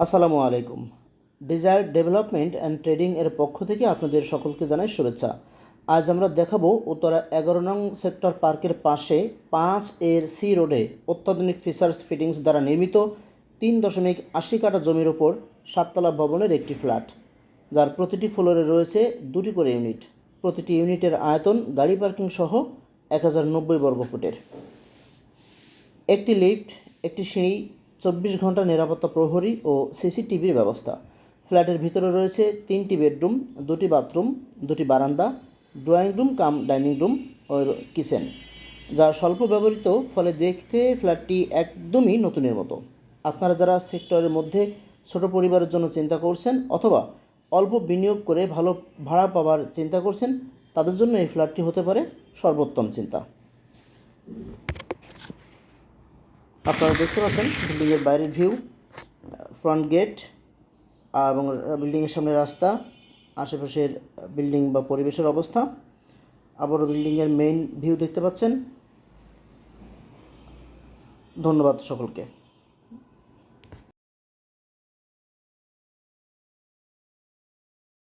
আসসালামু আলাইকুম। Desire development and trading এর পক্ষ থেকে আপনাদের সকলকে জানাই শুভেচ্ছা। আজ আমরা দেখাবো উত্তরা 11 নং সেক্টর পার্কের পাশে 5 সি রোডে অত্যাধুনিক ফিচার্স ফিটিংস দ্বারা নির্মিত 3.80 কাঠা জমির ওপর 7তলা ভবনের একটি ফ্ল্যাট, যার প্রতিটি ফ্লোরে রয়েছে 2টি করে ইউনিট। প্রতিটি ইউনিটের আয়তন গাড়ি পার্কিং সহ 1090 বর্গফুটের। একটি লিফট, একটি সিঁড়ি, 24 ঘন্টা নিরাপত্তা প্রহরী ও সিসিটিভির ব্যবস্থা। ফ্ল্যাটের ভিতরে রয়েছে 3টি বেডরুম, 2টি বাথরুম, 2টি বারান্দা, drawing room cum dining room ও কিচেন, যা স্বল্প ব্যবহৃত, ফলে দেখতে ফ্ল্যাটটি একদমই নতুনের মতো। আপনারা যারা সেক্টরের মধ্যে ছোট পরিবারের জন্য চিন্তা করছেন অথবা অল্প বিনিয়োগ করে ভালো ভাড়া পাওয়ার চিন্তা করছেন, তাদের জন্য এই ফ্ল্যাটটি হতে পারে সর্বোত্তম চিন্তা। আপনারা দেখতে পাচ্ছেন বিল্ডিংয়ের বাইরের ভিউ, ফ্রন্ট গেট এবং বিল্ডিংয়ের সামনে রাস্তা, আশেপাশের বিল্ডিং বা পরিবেশের অবস্থা। আবারও বিল্ডিংয়ের মেইন ভিউ দেখতে পাচ্ছেন। ধন্যবাদ সকলকে।